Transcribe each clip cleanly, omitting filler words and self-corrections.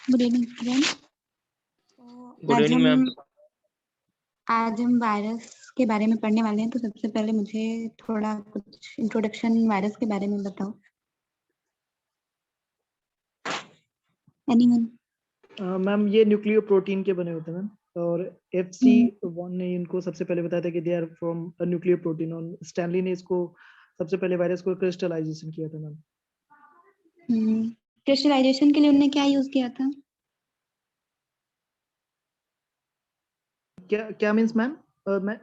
Good evening friends. Good evening ma'am. आज हम virus के बारे में पढ़ने वाले हैं। तो सबसे पहले मुझे थोड़ा कुछ इंट्रोडक्शन वायरस के बारे में बताओ। एनीवन? मैम ये न्यूक्लियो प्रोटीन के बने होते हैं मैम, और FC1 ने इनको सबसे पहले बताया था कि they are from nucleoprotein, और स्टैनली ने इसको सबसे पहले वायरस को क्रिस्टलाइजेशन किया था मैम। क्रिस्टलाइजेशन के लिए उन्होंने क्या यूज किया था? क्या मींस मैम?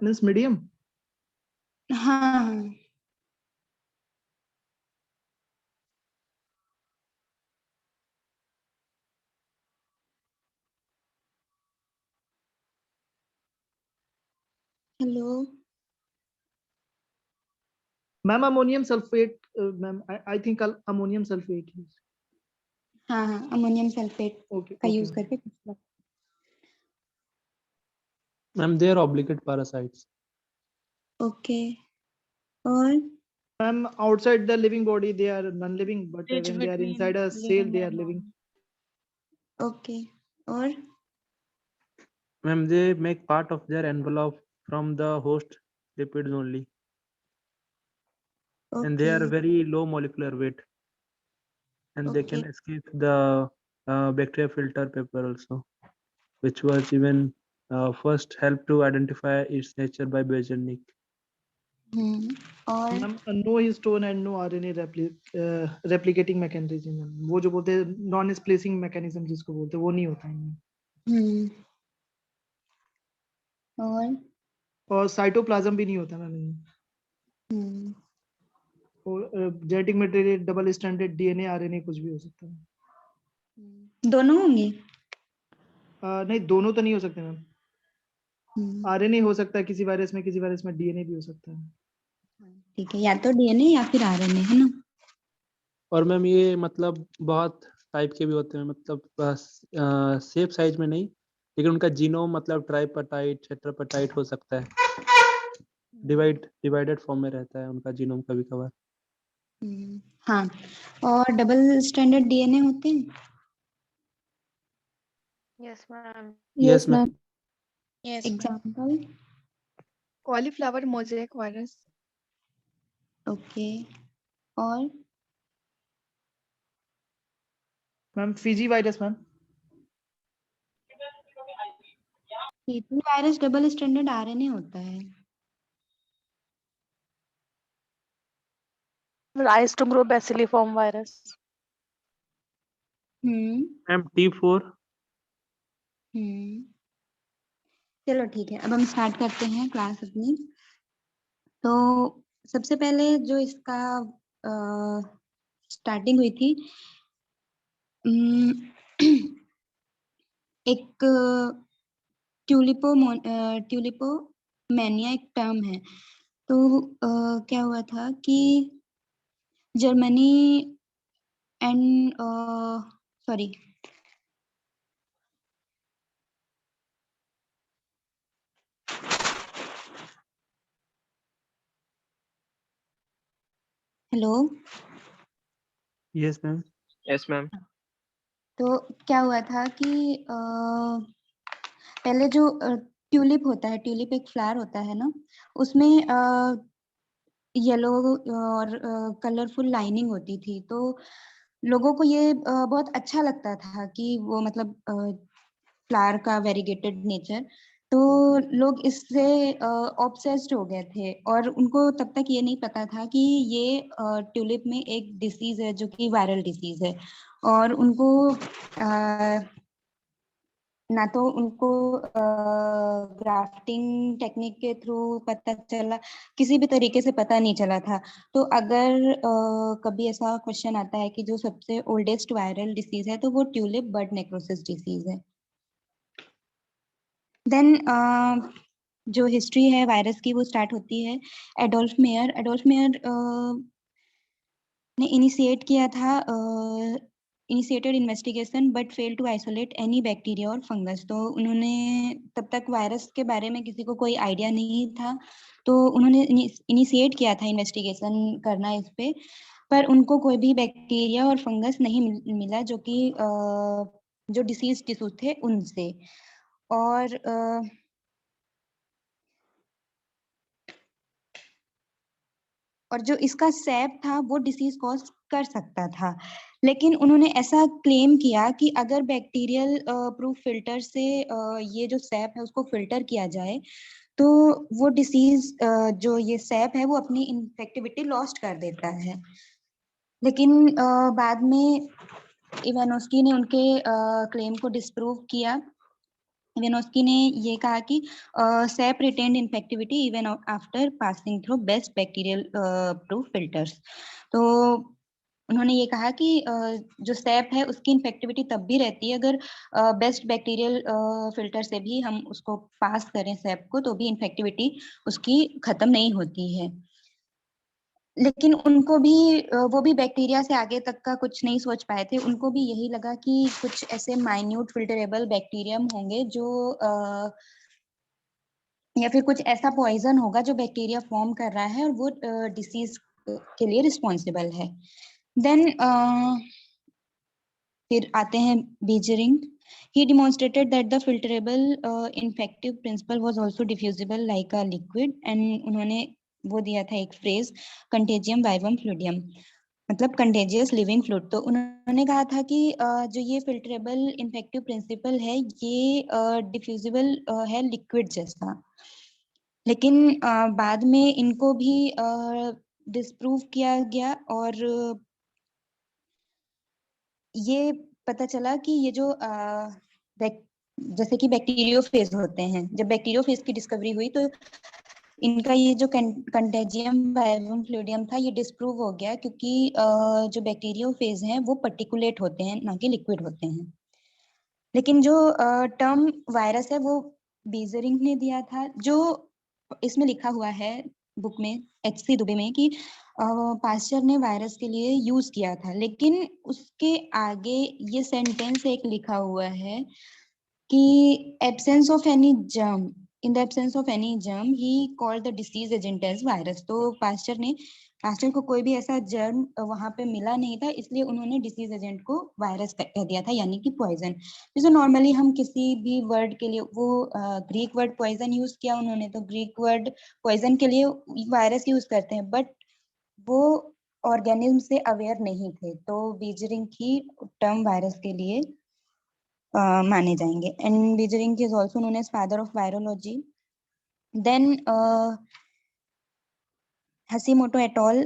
Means medium? हाँ। Hello ma'am ammonium sulphate ma'am, I think ammonium sulphate. हाँ हाँ, अमोनियम सल्फेट का यूज करके। Ma'am they are obligate parasites. Okay. और ma'am outside the living body they are non living, but when they are inside a cell they are living. Okay. और ma'am they make part of their envelope from the host lipids only, and they are very low molecular weight, and they can escape the bacteria filter paper also, which was even first helped to identify its nature by Beijerinck. और ma'am no histone and no RNA replicating mechanism, वो जो बोलते हैं non splicing mechanism जिसको बोलते हैं, वो नहीं होता है। और साइटोप्लाज्म भी नहीं होता मैम। और genetic material double standard DNA RNA कुछ भी हो सकता है। दोनों होंगे? नहीं, दोनों तो नहीं हो सकते मैम। RNA हो सकता है किसी वायरस में, किसी वायरस में DNA भी हो सकता है। ठीक है, या तो DNA या फिर RNA, है ना? और मैम ये मतलब बहुत टाइप के भी होते हैं, मतलब सेफ साइज में नहीं, लेकिन उनका जीनोम मतलब ट्राइपार्टाइट टेट्रापार्टाइट हो सकता है, डिवाइडेड फॉर्म में रहता है उनका जीनोम कभी कभार। हाँ, और डबल स्टैंडर्ड DNA होते हैं? Yes ma'am. Yes ma'am. Example? Cauliflower mosaic virus. Okay. और ma'am Fiji virus ma'am. Fiji virus double standard RNA होता है। राइजोटोमोरोबैसिलिफॉर्म वायरस। Ma'am T4। चलो ठीक है, अब हम स्टार्ट करते हैं क्लास अपनी। तो सबसे पहले जो इसका स्टार्टिंग हुई थी, एक ट्यूलिपोमेनिया एक टर्म है। तो क्या हुआ था कि Germany and sorry hello. Yes ma'am. Yes ma'am. तो क्या हुआ था कि पहले जो ट्यूलिप होता है, ट्यूलिप एक फ्लावर होता है ना, उसमें येलो और कलरफुल लाइनिंग होती थी। तो लोगों को ये बहुत अच्छा लगता था कि वो मतलब फ्लावर का वेरीगेटेड नेचर। तो लोग इससे ऑब्सेस्ड हो गए थे, और उनको तब तक ये नहीं पता था कि ये ट्यूलिप में एक डिसीज है जो कि वायरल डिसीज है। और उनको ना तो उनको ग्राफ्टिंग टेक्निक के थ्रू पता चला, किसी भी तरीके से पता नहीं चला था। तो अगर कभी ऐसा क्वेश्चन आता है कि जो सबसे ओल्डेस्ट वायरल डिसीज है, तो वो ट्यूलिप बड नेक्रोसिस डिसीज है। देन जो हिस्ट्री है वायरस की वो स्टार्ट होती है एडोल्फ मेयर ने इनिशिएट किया था, initiated investigation but fail to isolate any bacteria और फंगस। तो उन्होंने, तब तक वायरस के बारे में किसी को कोई आइडिया नहीं था, तो उन्होंने इनिशिएट किया था इन्वेस्टिगेशन करना इस पे, पर उनको कोई भी बैक्टीरिया और फंगस नहीं मिला जो कि जो डिसीज टिश्यू थे उनसे। और जो इसका सैप था वो डिसीज कॉज कर सकता था, लेकिन उन्होंने ऐसा क्लेम किया कि अगर बैक्टीरियल प्रूफ फिल्टर से ये जो सैप है उसको फिल्टर किया जाए तो वो डिसीज जो ये सैप है वो अपनी इन्फेक्टिविटी लॉस्ट कर देता है। लेकिन बाद में इवानोस्की ने उनके क्लेम को डिस्प्रूव किया। इवानोस्की ने ये कहा कि SAP retained infectivity even after passing through best bacterial proof filters. तो उन्होंने ये कहा कि जो सैप है उसकी इन्फेक्टिविटी तब भी रहती है अगर बेस्ट बैक्टीरियल फिल्टर से भी हम उसको पास करें सैप को, तो भी इन्फेक्टिविटी उसकी खत्म नहीं होती है। लेकिन उनको भी वो भी बैक्टीरिया से आगे तक का कुछ नहीं सोच पाए थे। उनको भी यही लगा कि कुछ ऐसे माइन्यूट फिल्टरेबल बैक्टीरियम होंगे जो या फिर कुछ ऐसा पॉइजन होगा जो बैक्टीरिया फॉर्म कर रहा है और वो डिसीज के लिए रिस्पॉन्सिबल है। देन फिर आते हैं बीजरिंग। He demonstrated that the filterable infective principle was also diffusible like a liquid, and उन्होंने वो दिया था एक फ्रेज कंटेजियम वाइवम फ्लूडियम, मतलब कंटेजियस लिविंग फ्लूइड। तो उन्होंने कहा था कि जो ये फिल्टरेबल इन्फेक्टिव प्रिंसिपल है ये डिफ्यूजिबल है लिक्विड जैसा। लेकिन बाद में इनको भी डिस्प्रूव किया गया और ये पता चला कि ये जो जैसे कि बैक्टीरियोफेज होते हैं, जब बैक्टीरियोफेज की डिस्कवरी हुई तो इनका ये जो कंटेजियम वाइवम फ्लूइडियम था ये डिस्प्रूव हो गया, क्योंकि जो बैक्टीरियोफेज हैं वो पर्टिकुलेट होते हैं ना कि लिक्विड होते हैं। लेकिन जो टर्म वायरस है वो बीजरिंग ने दिया था, जो इसमें लिखा हुआ है बुक में HC दुबे में कि पास्चर ने वायरस के लिए यूज किया था। लेकिन उसके आगे ये सेंटेंस एक लिखा हुआ है कि absence of any germ, in the absence of any germ he called the disease agent as virus. तो पास्चर को कोई भी ऐसा जर्म वहां पे मिला नहीं था, इसलिए उन्होंने डिसीज एजेंट को वायरस कह दिया था, यानी कि पॉइजन। जैसे नॉर्मली हम किसी भी वर्ड के लिए वो ग्रीक वर्ड पॉइजन यूज किया उन्होंने, तो ग्रीक वर्ड पॉइजन के लिए वायरस यूज करते हैं, बट वो ऑर्गेनिज्म से अवेयर नहीं थे, तो बीजरिंग ही टर्म वायरस के लिए माने जाएंगे। And Beijerinck is also known as father of virology. Then Hashimoto et al.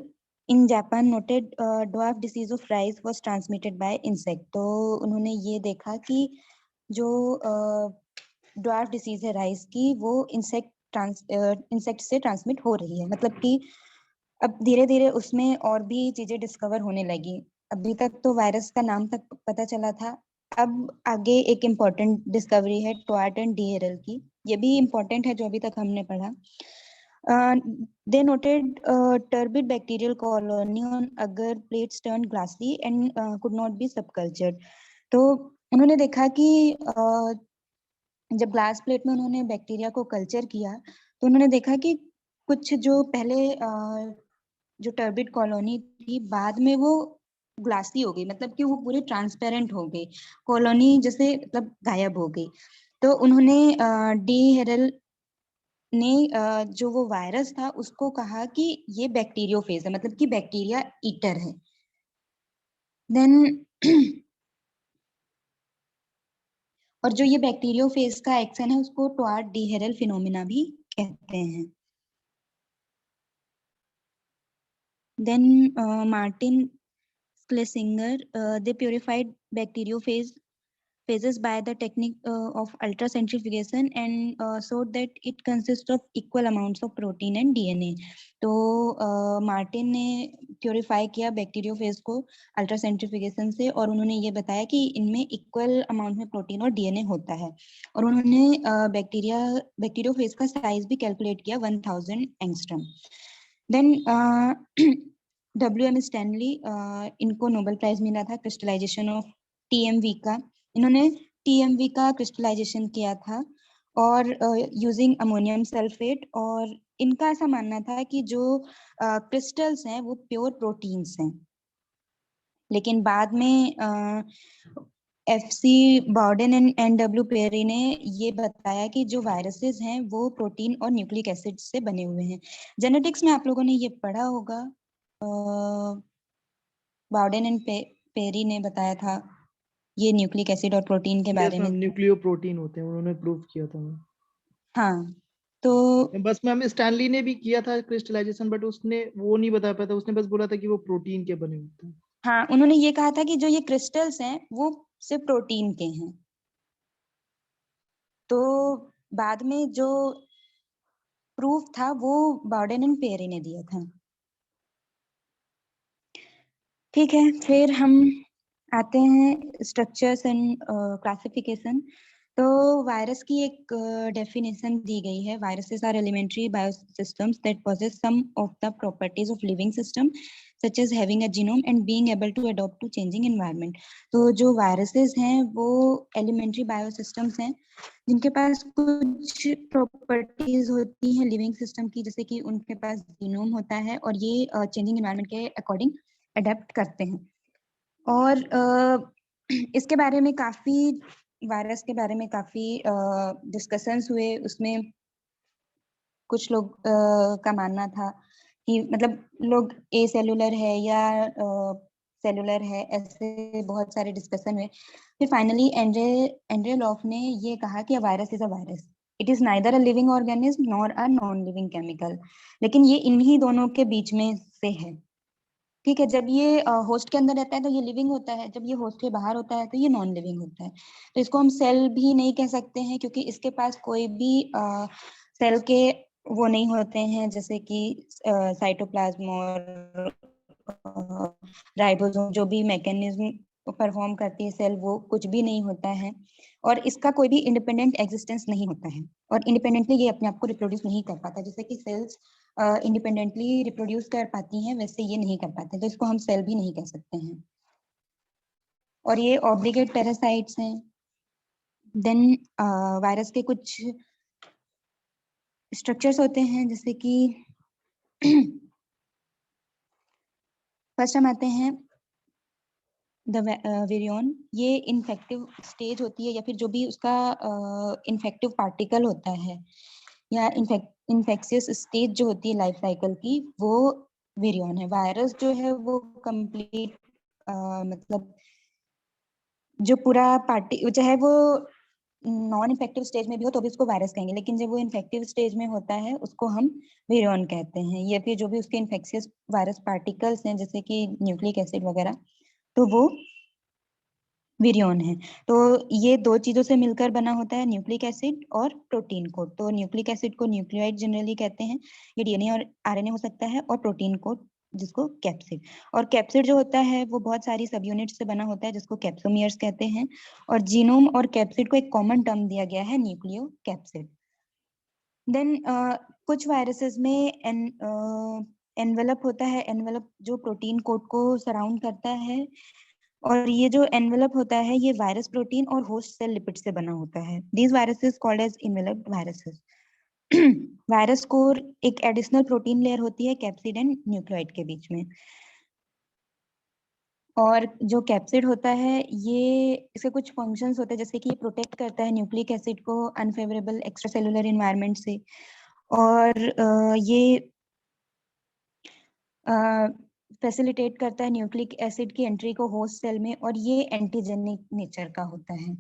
In Japan noted dwarf disease of rice was transmitted by insect। तो उन्होंने ये देखा कि जो ड्वार्फ डिसीज है राइस की वो इंसेक्ट से ट्रांसमिट हो रही है, मतलब कि अब धीरे धीरे उसमें और भी चीजें डिस्कवर होने लगी। अभी तक तो वायरस का नाम तक पता चला था, अब आगे एक इम्पोर्टेंट डिस्कवरी है ट्वार्ट एंड डीहेरल की, ये भी इम्पोर्टेंट है जो अभी तक हमने पढ़ा। They noted turbid bacterial colony on agar plates turned glassy and could not be subcultured। तो उन्होंने देखा कि जब ग्लास प्लेट में उन्होंने बैक्टीरिया को कल्चर किया तो उन्होंने देखा कि कुछ जो पहले जो टर्बिड कॉलोनी थी बाद में वो ग्लासी हो गई, मतलब कि वो पूरी ट्रांसपेरेंट हो गई, कॉलोनी जैसे मतलब गायब हो गई। तो उन्होंने डी हेरल ने जो वो वायरस था उसको कहा कि ये बैक्टीरियोफेज है, मतलब कि बैक्टीरिया ईटर है। देन और जो ये बैक्टीरियोफेज का एक्शन है उसको ट्वार्ट डीहेरल फिनोमिना भी कहते हैं। Then Martin Schlesinger they purified bacteriophage phases by the technique of ultracentrifugation and showed that it consists of equal amounts of protein and DNA। तो मार्टिन ने प्योरीफाई किया बैक्टीरियोफेज को अल्ट्रासेंट्रिफिकेशन से और उन्होंने ये बताया कि इनमें इक्वल अमाउंट में प्रोटीन और DNA होता है। और उन्होंने बैक्टीरियोफेज का साइज भी कैलकुलेट किया 1000 एंगस्ट्रॉम। देन WM स्टैनली, इनको नोबेल प्राइज मिला था क्रिस्टलाइजेशन ऑफ TMV का। इन्होंने TMV का क्रिस्टलाइजेशन किया था और यूजिंग अमोनियम सल्फेट, और इनका ऐसा मानना था कि जो क्रिस्टल्स हैं वो प्योर प्रोटीन्स हैं। लेकिन बाद में FC Bawden and NW Pirie ने ये बताया कि जो वायरसेस हैं वो प्रोटीन और न्यूक्लिक एसिड से बने हुए हैं। जेनेटिक्स में आप लोगों ने ये पढ़ा होगा, बाउडेन एंड पेरी ने बताया था ये न्यूक्लिक एसिड और प्रोटीन के बारे में। न्यूक्लियो प्रोटीन होते हैं, उन्होंने प्रूव किया था। हाँ, तो बस मैम स्टैनली ने भी किया था क्रिस्टलाइजेशन, बट उसने वो नहीं बता पाया था, उसने बस बोला था कि वो प्रोटीन के बने होते हैं। हाँ, उन्होंने ये कहा था कि जो ये क्रिस्टल्स हैं वो सिर्फ प्रोटीन के हैं। तो बाद में जो प्रूफ था वो बाउडेन एंड पेरी ने दिया था। ठीक है, फिर हम आते हैं स्ट्रक्चर्स एंड क्लासिफिकेशन। तो वायरस की एक डेफिनेशन दी गई है, viruses are elementary biosystems that possess some of the properties of living system such as having a genome and being able to adapt to changing environment। तो जो viruses हैं वो एलिमेंट्री बायोसिस्टम्स हैं जिनके पास कुछ प्रॉपर्टीज होती हैं लिविंग सिस्टम की, जैसे कि उनके पास जीनोम होता है और ये चेंजिंग एनवायरनमेंट के अकॉर्डिंग अडेप्ट करते हैं। और इसके बारे में काफी, वायरस के बारे में काफी डिस्कशंस हुए। उसमें कुछ लोग का मानना था कि मतलब लोग ए सेलुलर है या सेलुलर है, ऐसे बहुत सारे डिस्कशन हुए। फिर फाइनली एंड्रे लॉफ ने ये कहा कि a virus is a virus, it is neither a living organism nor a non living chemical. लेकिन ये इन्हीं दोनों के बीच में से है। ठीक है, जब ये होस्ट के अंदर रहता है तो ये लिविंग होता है, जब ये होस्ट के बाहर होता है तो ये नॉन लिविंग होता है। तो इसको हम सेल भी नहीं कह सकते हैं क्योंकि इसके पास कोई भी सेल के वो नहीं होते हैं, जैसे कि साइटोप्लाज्म और राइबोसोम, जो भी मैकेनिज्म परफॉर्म करती है सेल, वो कुछ भी नहीं होता है। और इसका कोई भी इंडिपेंडेंट एग्जिस्टेंस नहीं होता है और इंडिपेंडेंटली ये अपने आप को रिप्रोड्यूस नहीं कर पाता। जैसे कि सेल्स इंडिपेंडेंटली रिप्रोड्यूस कर पाती हैं, वैसे ये नहीं कर पाते, तो इसको हम सेल भी नहीं कह सकते हैं। और ये ऑब्लिगेट पैरासाइट्स हैं। देन वायरस के कुछ स्ट्रक्चर्स होते हैं, जैसे कि फर्स्ट हम आते हैं द विरियन। ये इन्फेक्टिव स्टेज होती है या फिर जो भी उसका इन्फेक्टिव पार्टिकल होता है या इन्फेक्शियस स्टेज जो होती है लाइफ साइकिल की, वो विरियन है। वायरस जो है वो कंप्लीट मतलब जो पूरा पार्टी, चाहे वो नॉन इन्फेक्टिव स्टेज में भी हो तो भी उसको वायरस कहेंगे, लेकिन जब वो इन्फेक्टिव स्टेज में होता है उसको हम विरियन कहते हैं। या फिर जो भी उसके इन्फेक्शियस वायरस पार्टिकल्स हैं जैसे कि न्यूक्लिक एसिड वगैरह, तो वो विरियन है। तो ये दो चीजों से मिलकर बना होता है, न्यूक्लिक एसिड और प्रोटीन कोड। तो न्यूक्लिक एसिड को न्यूक्लियोइड जनरली कहते हैं, ये डीएनए और आरएनए हो सकता है, और प्रोटीन कोड जिसको कैप्सिड। और कैप्सिड जो होता है वो बहुत सारी सब यूनिट से बना होता है जिसको कैप्सोमियर्स कहते हैं। और जीनोम और कैप्सिड को एक कॉमन टर्म दिया गया है, न्यूक्लियो कैप्सिड। देन कुछ वायरसेस में एनवेलप होता है, एनवेलप जो प्रोटीन कोड को सराउंड करता है। और ये जो एनवेलप होता है ये वायरस प्रोटीन और होस्ट सेल लिपिड से बना होता है। These viruses called as enveloped viruses. Virus core एक एडिशनल प्रोटीन लेयर होती है कैप्सिड एंड न्यूक्लियोइड के बीच में। और जो कैप्सिड होता है ये, इसके कुछ फंक्शंस होते हैं, जैसे कि ये प्रोटेक्ट करता है न्यूक्लिक एसिड को अनफेवरेबल एक्स्ट्रा सेलुलर एनवायरनमेंट से। और ये फैसिलिटेट करता है न्यूक्लिक एसिड की एंट्री को होस्ट सेल में, और ये एंटीजेनिक नेचर का होता है।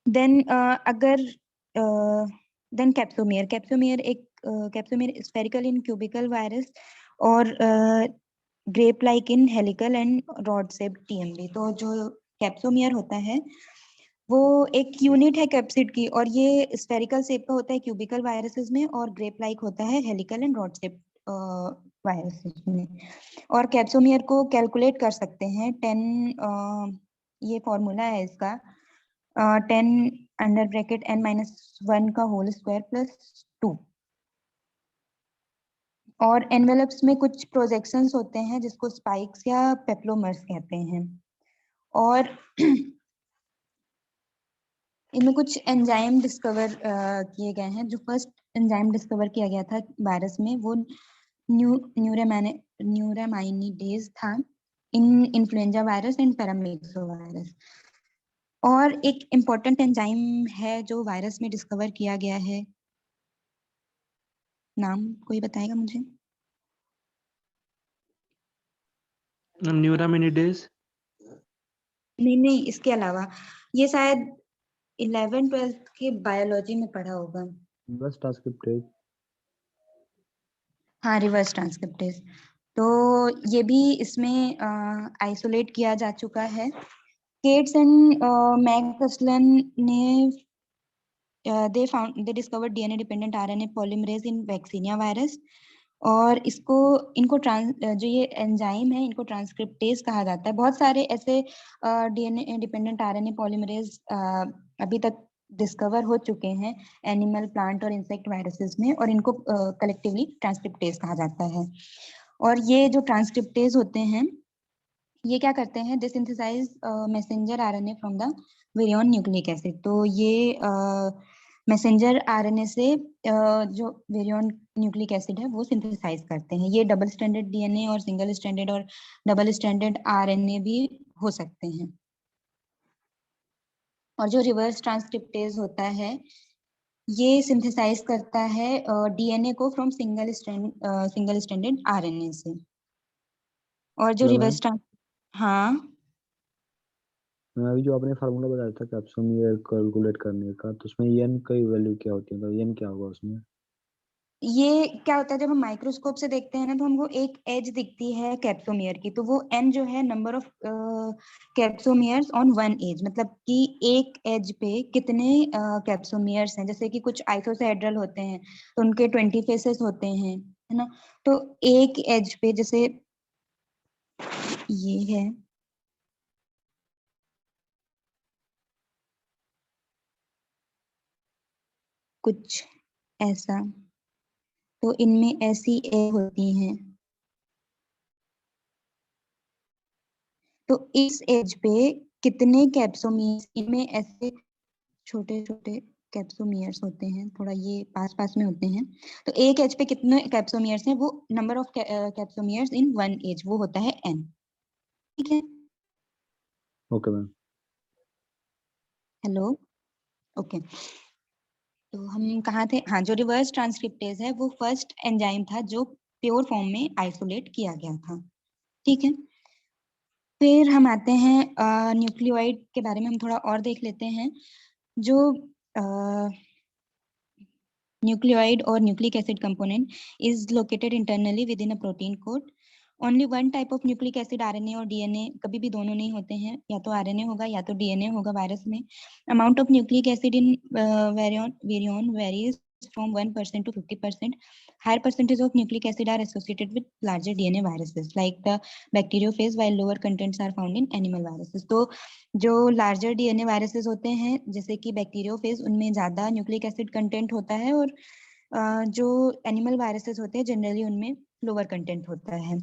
देन अगर then capsomere, capsomere spherical in cubical virus और grape like in helical and rod shape TMV. तो जो कैप्सोमियर होता है वो एक यूनिट है कैप्सिड की, और ये स्फेरिकल शेप का होता है क्यूबिकल वायरसेस में, और ग्रेप लाइक होता है helical and rod shape viruses में। और कैप्सोमियर को कैलकुलेट कर सकते हैं 10, ये फॉर्मूला है इसका, 10 अंडर ब्रैकेट n-1 का होल स्क्वायर प्लस 2। और एनवेलप्स में कुछ प्रोजेक्शंस होते हैं जिसको स्पाइक्स या पेप्लोमर्स कहते हैं। और इनमें कुछ एंजाइम डिस्कवर किए गए हैं। जो फर्स्ट एंजाइम डिस्कवर किया गया था वायरस में वो न्यूरामाइनिडेज था। इन इन्फ्लुएंजा वायरस एंड पैरामीक्सोवायरस। और एक इम्पोर्टेंट एंजाइम है जो वायरस में डिस्कवर किया गया है, नाम कोई बताएगा मुझे? न्यूरामिनिडेज। नहीं, इसके अलावा ये शायद 11th-12th के बायोलॉजी में पढ़ा होगा। Reverse transcriptase. हाँ, रिवर्स ट्रांसक्रिप्टेज। तो ये भी इसमें आइसोलेट किया जा चुका है। केट्स एंड मैकस्लन ने they discovered DNA dependent RNA polymerase in vaccinia virus, और इनको जो ये एंजाइम है इनको ट्रांसक्रिप्टेज कहा जाता है। बहुत सारे ऐसे DNA डिपेंडेंट RNA पॉलीमरेज अभी तक डिस्कवर हो चुके हैं एनिमल, प्लांट और इंसेक्ट वायरसेस में, और इनको कलेक्टिवली ट्रांसक्रिप्टेज कहा जाता है। और ये जो ट्रांसक्रिप्टेज होते हैं ये क्या करते हैं, they synthesise messenger RNA from the virion nucleic acid. तो ये मैसेंजर आरएनए से जो विरियन न्यूक्लिक एसिड है वो सिंथेसाइज करते हैं। ये डबल स्ट्रैंडेड डीएनए और सिंगल स्ट्रैंडेड और डबल स्ट्रैंडेड आरएनए भी हो सकते हैं। और जो रिवर्स ट्रांसक्रिप्टेज होता है ये सिंथेसाइज करता है डीएनए को फ्रॉम सिंगल स्ट्रैंडेड आरएनए से। और जो रिवर्स हाँ, अभी जो आपने फार्मूला बताया था कैप्सोमीयर कैलकुलेट करने का, तो उसमें एन की वैल्यू क्या होती है, तो एन क्या होगा उसमें? ये क्या होता है, जब हम माइक्रोस्कोप से देखते हैं ना तो हमको एक एज दिखती है कैप्सोमियर की, तो वो एन जो है number of capsomeres on one edge, मतलब कि एक एज पे कितने कैप्सोमियर्स हैं। जैसे कि कुछ आइसोहेड्रल होते हैं तो उनके 20 फेसेस होते हैं, है ना। तो एक एज पे जैसे ये है, कुछ ऐसा, तो इनमें ऐसी ए होती हैं। तो इस एज पे कितने कैप्सोमियर्स, इनमें ऐसे छोटे छोटे कैप्सोमियर्स होते हैं, थोड़ा ये पास पास में होते हैं। तो एक एज पे कितने कैप्सोमियर्स हैं, वो number of capsomeres in one edge, वो होता है एन। ठीक है, ओके मैम। Hello, okay. तो हम कहाँ थे? हाँ, जो रिवर्स ट्रांसक्रिप्टेज है वो फर्स्ट एंजाइम था जो प्योर फॉर्म में आइसोलेट किया गया था। ठीक है, फिर हम आते हैं न्यूक्लियोइड के बारे में हम थोड़ा और देख लेते हैं। जो nucleoid or nucleic acid component is located internally within a protein coat. Only one type of nucleic acid, RNA और DNA, कभी भी दोनों नहीं होते हैं, या तो RNA होगा या तो DNA होगा वायरस में। Amount of nucleic acid in virion varies from 1% to 50%. Higher percentage of nucleic acid are associated with larger DNA viruses like the bacteriophage, while lower contents are found in animal viruses. तो जो larger DNA viruses होते हैं जैसे कि bacteriophage, उनमें ज्यादा nucleic acid content होता है, और जो एनिमल वायरसेस होते हैं जनरली उनमें लोअर कंटेंट होता है।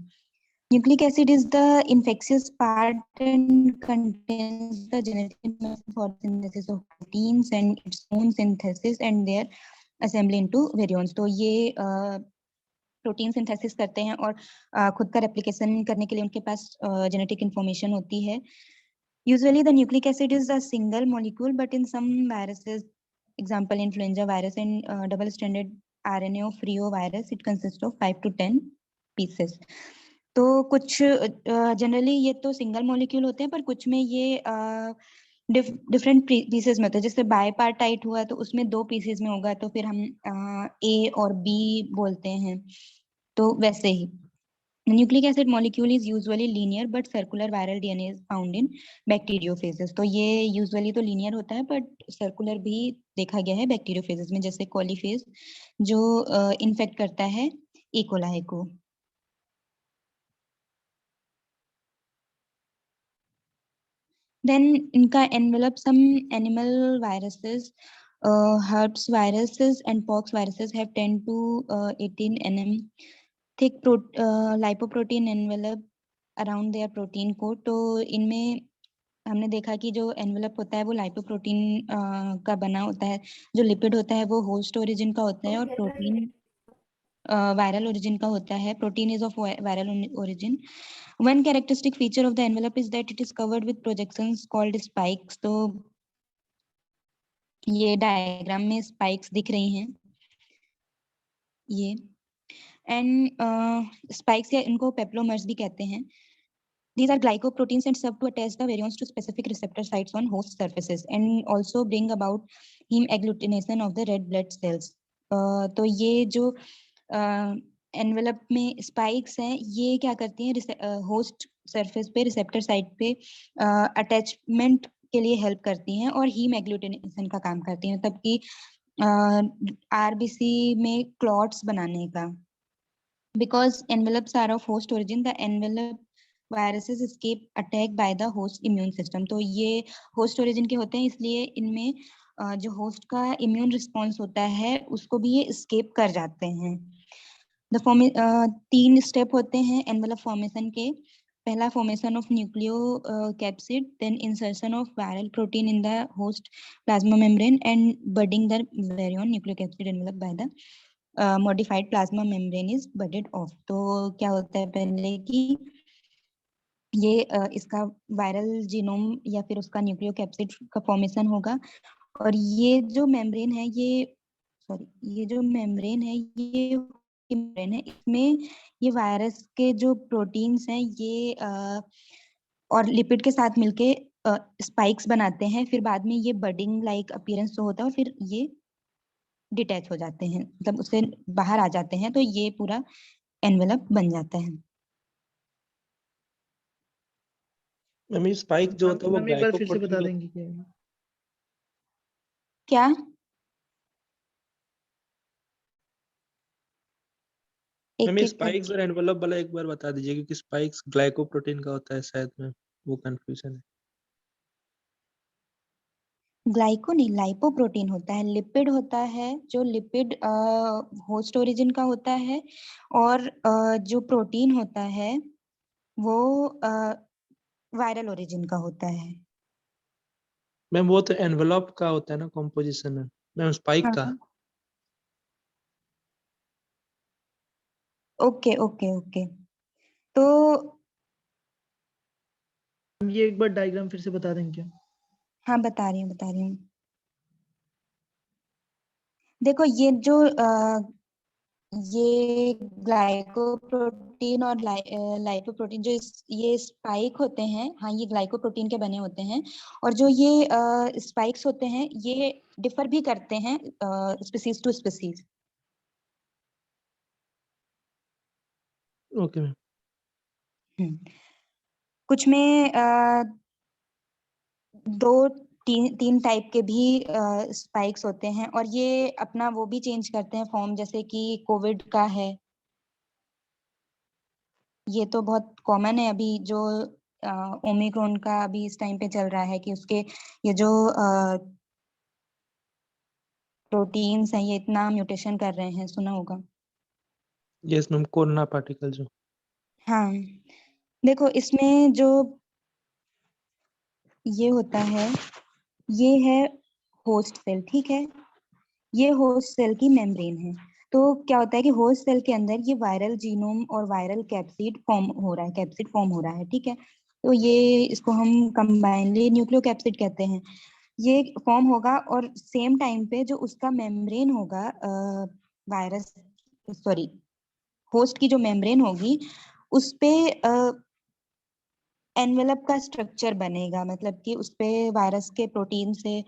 Nucleic acid is the infectious part and contains the genetic material for synthesis of proteins and its own synthesis and their assembly into virions. तो ये प्रोटीन सिंथेसिस करते हैं और खुद का रेप्लिकेशन करने के लिए उनके पास जेनेटिक इंफॉर्मेशन होती है। Usually the nucleic acid is a single molecule, but in some viruses, example influenza virus and double-stranded RNA of reovirus, it consists of 5 to 10 pieces. तो कुछ जनरली ये तो सिंगल मॉलिक्यूल होते हैं, पर कुछ में ये डिफरेंट पीसेस में होते हैं। जैसे बाइपार्टाइट हुआ तो उसमें 2 पीसेस में होगा, तो फिर हम ए और बी बोलते हैं। तो वैसे ही nucleic acid molecule is usually linear but circular viral DNA is found in bacteriophages. तो ये usually तो linear होता है but circular भी देखा गया है bacteriophages में, जैसे कोलीफेज जो इन्फेक्ट करता है ई कोलाई को। Then इनका envelop some animal viruses, herpes viruses and pox viruses have 10 to 18 nm thick lipoprotein envelope around their protein coat. तो इनमें हमने देखा कि जो एनवेलप होता है वो लाइपोप्रोटीन का बना होता है। जो लिपिड होता है वो होस्ट ओरिजिन का होता है, और प्रोटीन वायरल ओरिजिन का होता है, protein is of viral origin. One characteristic feature of the envelope is that it is covered with projections called spikes. तो ये डायग्राम में स्पाइक्स दिख रही हैं ये, एंड स्पाइक्स या इनको पेप्लोमर्स भी कहते हैं। These are glycoproteins and serve to attach the virions to specific receptor sites on host surfaces and also bring about heme agglutination of the red blood cells. तो ये जो एनवेलप में spikes हैं, ये क्या करती हैं, होस्ट सरफेस पे रिसेप्टर साइट पे अटैचमेंट के लिए हेल्प करती हैं और हीम एग्लूटिनेशन का काम करती हैं, तब कि आरबीसी में क्लॉट्स बनाने का। Because envelopes are of host origin, the envelope viruses escape attack by the host immune system. तो ये host origin के होते हैं, इसलिए इनमें जो host का immune response होता है उसको भी ये escape कर जाते हैं। तीन स्टेप होते हैं envelope formation के। पहला formation of nucleocapsid, then insertion of viral protein in the host plasma membrane and budding the virion nucleocapsid envelope by the modified plasma membrane is budded of. तो क्या होता है पहले कि ये इसका वायरल जीनोम या फिर उसका न्यूक्लियोकैप्सिड का फॉर्मेशन होगा, और ये जो मेम्ब्रेन है ये जो मेम्ब्रेन है ये मेम्ब्रेन है, इसमें ये वायरस के जो प्रोटीन्स हैं ये और लिपिड के साथ मिलके स्पाइक्स बनाते हैं। फिर बाद में ये बडिंग लाइक अपीयरेंस जो होता है और फिर ये डिटैच हो जाते हैं, मतलब उससे बाहर आ जाते हैं, तो ये पूरा एनवेलप बन जाता है। मैम स्पाइक जो होता है वो मैम एक बार फिर से बता ग्लाइकोप्रोटीन देंगे क्या? क्या मैम एक स्पाइक्स और एनवेलप वाला एक बार बता दीजिए, क्योंकि स्पाइक्स ग्लाइकोप्रोटीन का होता है शायद, में वो कंफ्यूजन है। ग्लाइको नहीं, लाइपोप्रोटीन होता है, लिपिड होता है, जो लिपिड होस्ट ओरिजिन का होता है, और जो प्रोटीन होता है वो वायरल ओरिजिन का होता है। मैम वो तो एनवेलप का होता है ना कॉम्पोजिशन में, मैम स्पाइक का। हाँ, ओके ओके ओके। तो ये एक बार डायग्राम फिर से बता देंगे क्या? हाँ, बता रही हूँ। देखो ये जो ये ग्लाइकोप्रोटीन और लाइपोप्रोटीन जो ये स्पाइक होते हैं, हाँ ये ग्लाइकोप्रोटीन के बने होते हैं, और जो ये स्पाइक्स होते हैं ये डिफर भी करते हैं species to species. Okay ma'am. कुछ में तीन टाइप के भी स्पाइक्स होते हैं, और ये अपना वो भी चेंज करते हैं फॉर्म, जैसे कि कोविड का है, ये तो बहुत कॉमन है अभी जो ओमिक्रॉन का अभी इस टाइम पे चल रहा है कि उसके ये जो प्रोटीन्स हैं ये इतना म्यूटेशन कर रहे हैं, सुना होगा। यस मैम, कोरोना पार्टिकल जो। हाँ, देखो इसमें जो ये होता है ये है होस्ट सेल, ठीक है, ये होस्ट सेल की मेम्ब्रेन है। तो क्या होता है कि होस्ट सेल के अंदर ये वायरल जीनोम और वायरल कैप्सिड फॉर्म हो रहा है, ठीक है। तो ये इसको हम कंबाइनली न्यूक्लियोकैप्सिड कहते हैं। ये फॉर्म होगा और सेम टाइम पे जो उसका मेम्ब्रेन होगा, वायरस सॉरी होस्ट की जो मेम्ब्रेन होगी उस पे एनवेलप का स्ट्रक्चर बनेगा, मतलब कि उस पे वायरस के प्रोटीन से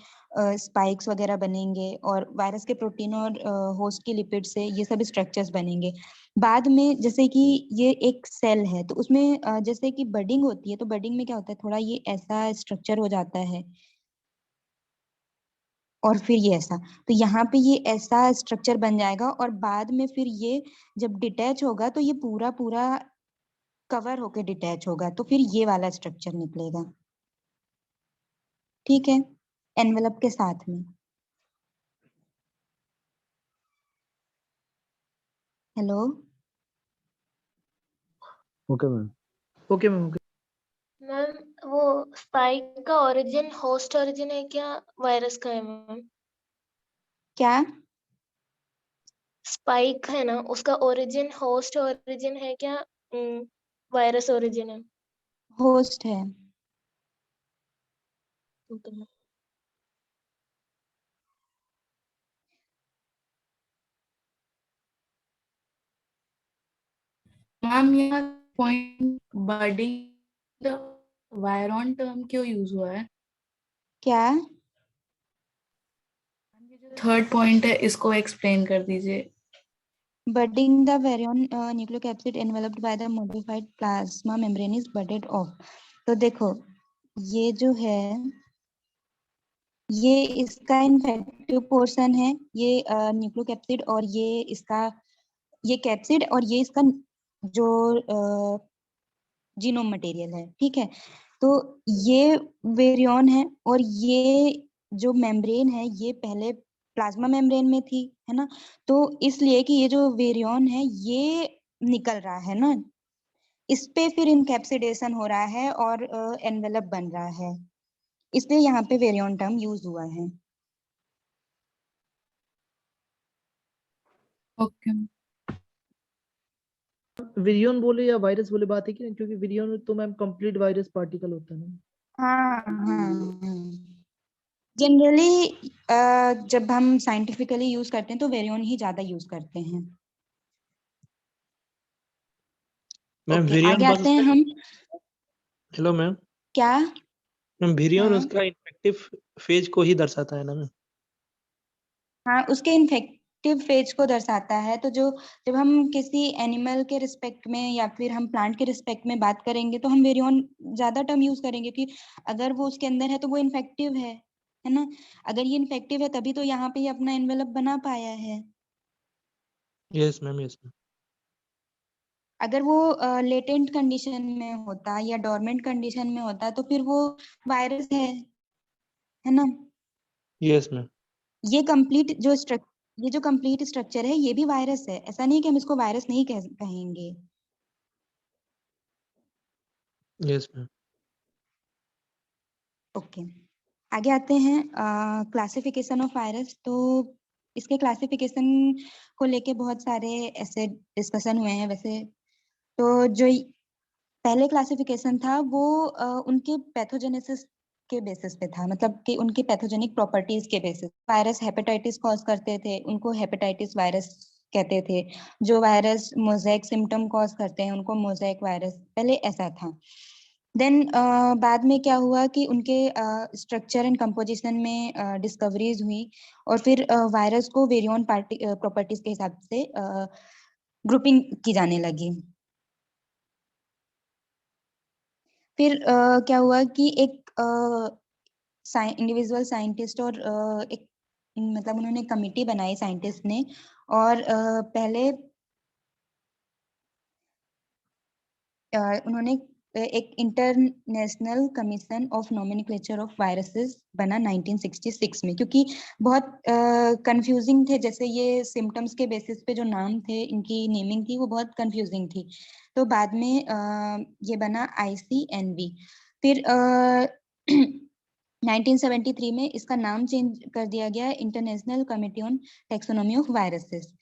स्पाइक्स वगैरह बनेंगे, और वायरस के प्रोटीन और होस्ट की लिपिड से ये सब स्ट्रक्चर्स बनेंगे। बाद में जैसे कि ये एक सेल है तो उसमें जैसे कि बडिंग होती है, तो बडिंग में क्या होता है, थोड़ा ये ऐसा स्ट्रक्चर हो जाता है और फिर ये ऐसा, तो यहाँ पे ये ऐसा स्ट्रक्चर बन जाएगा, और बाद में फिर ये जब डिटैच होगा तो ये पूरा पूरा कवर होके डिटैच होगा, तो फिर ये वाला स्ट्रक्चर निकलेगा, ठीक है, एनवेलप के साथ में। Hello, okay ma'am. Okay ma'am, okay. Ma'am वो स्पाइक का ओरिजिन होस्ट ओरिजिन है क्या वायरस का है मैम? क्या स्पाइक है ना, उसका ओरिजिन होस्ट ओरिजिन है क्या वायरस ओरिजिन है? होस्ट है। Okay. मैम यहाँ पॉइंट बडिंग वायरॉन टर्म क्यों यूज हुआ है? क्या? थर्ड पॉइंट है, इसको एक्सप्लेन कर दीजिए। Budding the virion nucleocapsid enveloped by the modified plasma membrane is budded off। तो देखो ये जो है ये इसका इन्फेक्टिव पोर्शन है, ये न्यूक्लियोकैप्सिड और ये कैप्सिड और ये इसका जो जीनोम मटेरियल है, ठीक है। तो ये वेरियन है और ये जो मेम्ब्रेन है ये पहले प्लाज्मा मेम्ब्रेन में थी, है ना। तो इसलिए कि ये जो वेरियन है ये निकल रहा है ना, इस पे फिर इनकैप्सिडेशन हो रहा है और एनवेलप बन रहा है, इसलिए यहाँ पे वेरियन टर्म यूज हुआ है। ओके। विरियन बोले या वायरस बोले बात है कि नहीं, क्योंकि विरियन तो मैम कंप्लीट वायरस पार्टिकल होता है ना। हाँ हाँ, जनरली जब हम साइंटिफिकली यूज करते हैं तो वेरियन ही ज्यादा यूज करते हैं। मैम ओके, विरियन आगे बस आते हैं उसका, हम। हेलो मैम, क्या? मैम विरियन हाँ उसका इन्फेक्टिव फेज को ही दर्शाता है ना मैम? हाँ, उसके इन्फेक्टिव फेज को दर्शाता है। तो जो जब हम किसी एनिमल के रिस्पेक्ट में या फिर हम प्लांट के रिस्पेक्ट में बात करेंगे तो हम वेरियन ज्यादा टर्म यूज करेंगे कि अगर वो उसके अंदर है तो वो इन्फेक्टिव है ना। अगर ये इन्फेक्टिव है तभी तो यहाँ पे ये अपना एनवेलप बना पाया है। Yes ma'am, yes ma'am. अगर वो लेटेंट कंडीशन में होता या डोरमेंट कंडीशन में होता तो फिर वो वायरस है ना। Yes ma'am. ये कंप्लीट ये जो कंप्लीट स्ट्रक्चर है ये भी वायरस है, ऐसा नहीं कि हम इसको वायरस नहीं कहेंगे। Yes ma'am. ओके, आगे आते हैं क्लासिफिकेशन ऑफ वायरस। तो इसके क्लासिफिकेशन को लेके बहुत सारे ऐसे डिस्कशन हुए हैं वैसे। तो जो पहले क्लासिफिकेशन था वो उनके पैथोजेनेसिस के बेसिस पे था, मतलब कि उनकी पैथोजेनिक प्रॉपर्टीज के बेसिस। वायरस हेपेटाइटिस कॉज करते थे उनको हेपेटाइटिस वायरस कहते थे, जो वायरस मोज़ेक सिम्टम कॉज करते हैं उनको मोज़ेक वायरस, पहले ऐसा था। देन बाद में क्या हुआ कि उनके स्ट्रक्चर एंड कंपोजिशन में डिस्कवरीज हुई और फिर वायरस को वेरियन प्रॉपर्टीज के हिसाब से ग्रुपिंग की जाने लगी। फिर क्या हुआ कि एक इंडिविजुअल साइंटिस्ट और एक मतलब उन्होंने कमिटी बनाई साइंटिस्ट ने, और पहले उन्होंने एक international commission of nomenclature of viruses बना 1966 में, क्योंकि बहुत कंफ्यूजिंग थे। जैसे ये सिम्टम्स के बेसिस पे जो नाम थे, इनकी नेमिंग थी वो बहुत कंफ्यूजिंग थी। तो बाद में ये बना ICNV। फिर 1973 में इसका नाम चेंज कर दिया गया international committee on taxonomy of viruses.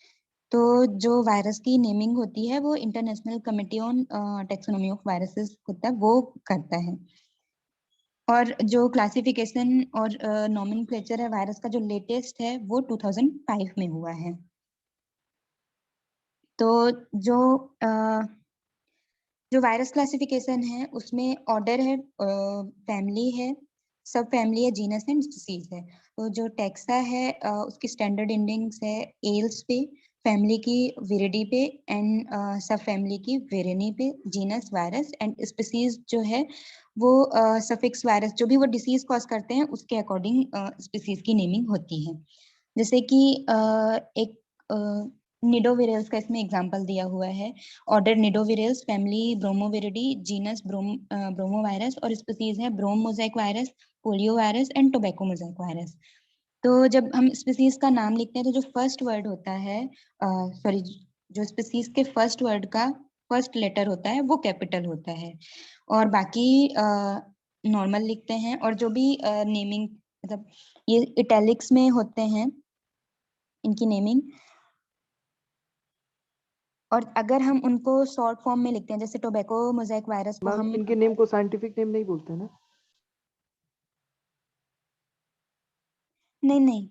तो जो वायरस की नेमिंग होती है वो international committee on taxonomy of viruses होता है, वो करता है। और जो क्लासिफिकेशन और नोमेनक्लेचर है वायरस का, जो लेटेस्ट है वो 2005 में हुआ है। तो जो जो वायरस क्लासिफिकेशन है उसमें ऑर्डर है, फैमिली है, सब फैमिली है, जीनस एंड स्पीसीज है। तो जो टैक्सा है उसकी स्टैंडर्ड इंडेक्स है एल्स पे, फैमिली की विरिडी पे, एंड सब फैमिली की वेरेनी पे, जीनस वायरस, एंड स्पीसीज जो है वो सफिक्स वायरस, जो भी वो डिसीज कॉज करते हैं उसके अकॉर्डिंग स्पीसीज की नेमिंग होती है। जैसे कि एक निडोविरल्स का इसमें एग्जांपल दिया हुआ है। Order Nidovirales, family Bromoviridae, genus Bromovirus, और स्पीसीज है brome mosaic virus, polio virus and tobacco mosaic virus. तो जब हम स्पीसीज का नाम लिखते हैं तो जो फर्स्ट वर्ड होता है, सॉरी, जो स्पीसीज के फर्स्ट वर्ड का फर्स्ट लेटर होता है वो कैपिटल होता है, और बाकी नॉर्मल लिखते हैं। और जो भी नेमिंग, मतलब ये इटैलिक्स में होते हैं इनकी नेमिंग। और अगर हम उनको शॉर्ट फॉर्म में लिखते हैं, जैसे टोबैको मोज़ेक वायरस को मैम हम इनके नेम को साइंटिफिक नेम नहीं बोलते ना? नहीं।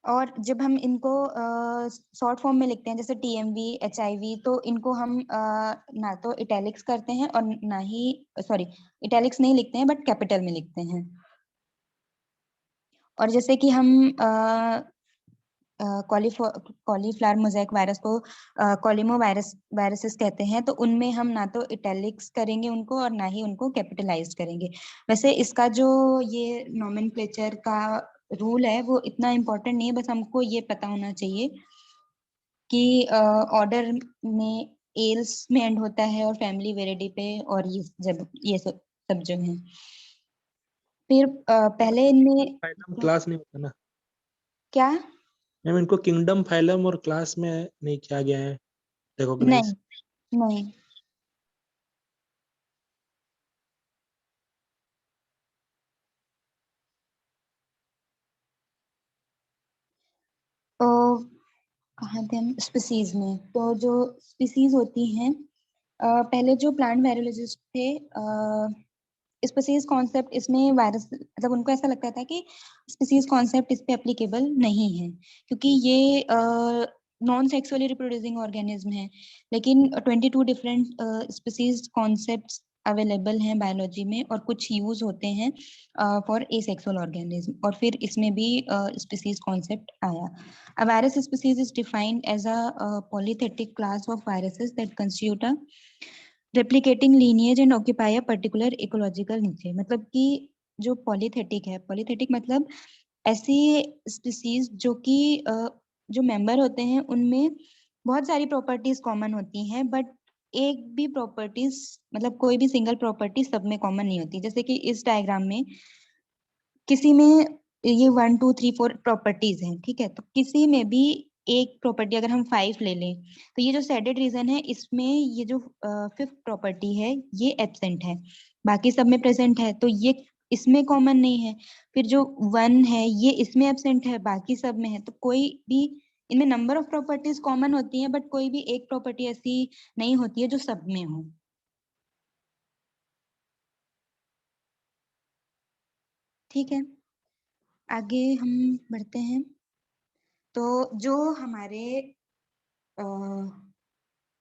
और जब हम इनको शॉर्ट फॉर्म में लिखते हैं, जैसे TMV, HIV, तो इनको हम ना तो इटैलिक्स करते हैं और ना ही, सॉरी, इटैलिक्स नहीं लिखते हैं बट कैपिटल में लिखते हैं। और जैसे कि हम कॉलीफ्लावर मोज़ेक वायरस को कॉलिमो वायरसेस कहते हैं, तो उनमें हम ना तो इटैलिक्स करेंगे उनको और ना ही उनको कैपिटलाइज करेंगे। वैसे इसका जो ये नोमेनक्लेचर का रूल है वो इतना इम्पोर्टेंट नहीं है, बस हमको ये पता होना चाहिए कि ऑर्डर में एल्स में एंड होता है और फैमिली वेरिडी पे, और ये सब जो है। फिर पहले इनमें फाइलम क्लास नहीं होता ना क्या? मैम, इनको किंगडम, फाइलम और क्लास में नहीं किया गया है रिकॉग्नाइज। नहीं। तो कहाँ थे हम? स्पीसीज में। तो जो स्पीसीज होती हैं, पहले जो प्लांट वायरोलॉजिस्ट थे, स्पीसीज कॉन्सेप्ट इसमें वायरस, मतलब उनको ऐसा लगता था कि स्पीसीज कॉन्सेप्ट इस पे एप्लीकेबल नहीं है, क्योंकि ये नॉन सेक्सुअली रिप्रोड्यूसिंग ऑर्गेनिज्म है। लेकिन 22 डिफरेंट स्पीसीज कॉन्सेप्ट्स अवेलेबल हैं बायोलॉजी में, और कुछ यूज होते हैं फॉर एसेक्सुअल ऑर्गेनिज्म, और फिर इसमें भी स्पीसीज कॉन्सेप्ट आया। A virus species is defined as a polythetic class of viruses that constitute a replicating lineage and occupy a particular ecological niche। मतलब कि जो पॉलीथेटिक है, पॉलीथेटिक मतलब ऐसी स्पीसीज जो कि जो मेंबर होते हैं उनमें बहुत सारी प्रॉपर्टीज कॉमन होती हैं, बट एक भी प्रॉपर्टीज, मतलब कोई भी सिंगल प्रॉपर्टी सब में कॉमन नहीं होती। जैसे कि इस डायग्राम में किसी में ये 1 2 3 4 प्रॉपर्टीज हैं, ठीक है, तो किसी में भी एक प्रॉपर्टी अगर हम 5 ले लें, तो ये जो शेडेड रीजन है इसमें ये जो 5th प्रॉपर्टी है ये एब्सेंट है, बाकी सब में प्रेजेंट है, तो ये इसमें कॉमन नहीं है। फिर जो 1 है ये इसमें एब्सेंट है, बाकी सब में है। तो कोई भी, इनमें नंबर ऑफ प्रॉपर्टीज कॉमन होती हैं, बट कोई भी एक प्रॉपर्टी ऐसी नहीं होती है जो सब में हो। ठीक है, आगे हम बढ़ते हैं। तो जो हमारे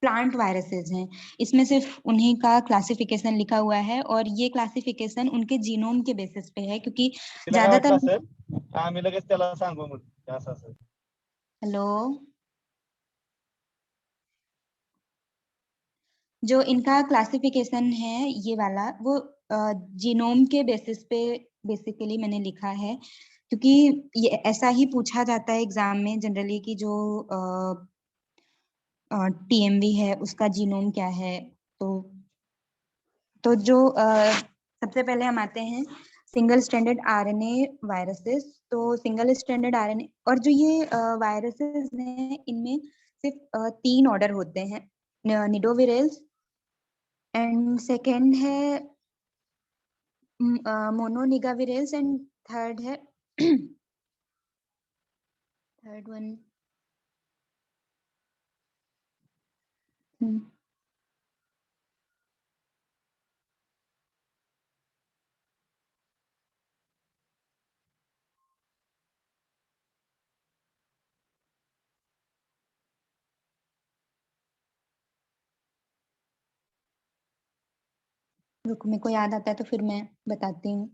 प्लांट वायरसेस हैं, इसमें सिर्फ उन्हीं का क्लासिफिकेशन लिखा हुआ है, और ये क्लासिफिकेशन उनके जीनोम के बेसिस पे है, क्योंकि ज्यादातर। हेलो, जो इनका क्लासिफिकेशन है ये वाला, वो जीनोम के बेसिस पे बेसिकली मैंने लिखा है, क्योंकि ये ऐसा ही पूछा जाता है एग्जाम में जनरली कि जो TMV है उसका जीनोम क्या है। तो जो सबसे पहले हम आते हैं सिंगल स्ट्रैंडेड RNA वायरसेस। तो सिंगल स्ट्रैंडेड RNA, और जो ये वायरसेस हैं इनमें सिर्फ 3 ऑर्डर होते हैं, निडोविरेल्स, एंड सेकेंड है मोनोनिगाविरेल्स, एंड थर्ड है थर्ड वन रुको, मेरे को याद आता है तो फिर मैं बताती हूँ।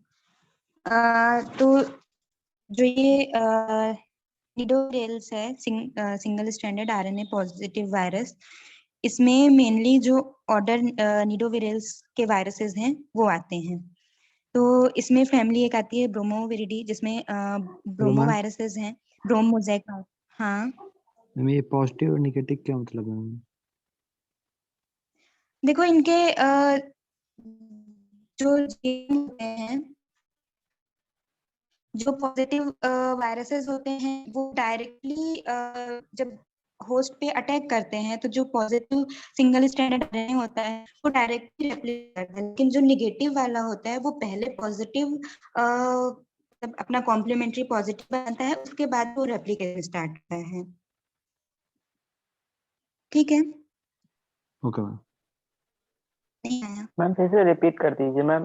तो जो ये निडोविरेल्स है, single stranded RNA positive virus, इसमें मेनली जो ऑर्डर निडोविरेल्स के वायरसेस हैं वो आते हैं। तो इसमें फैमिली एक आती है ब्रोमोविरिडी, जिसमें ब्रोमो वायरसेस हैं, ब्रोम मोज़ेक। हाँ, ये पॉजिटिव और नेगेटिव क्या मतलब है? देखो इनके जो जीन होते हैं, जो पॉजिटिव वायरसेस होते हैं वो डायरेक्टली जब होस्ट पे अटैक करते हैं, तो जो पॉजिटिव सिंगल स्ट्रैंडेड RNA होता है वो डायरेक्टली रेप्लिकेट करता है, लेकिन जो नेगेटिव वाला होता है वो पहले पॉजिटिव मतलब अपना कॉम्प्लीमेंट्री पॉजिटिव बनता है, उसके बाद वो रेप्लिकेशन स्टार्ट होता है। ठीक है, ओके मैम। नहीं आया? मैम फिर से रिपीट कर दीजिए मैम,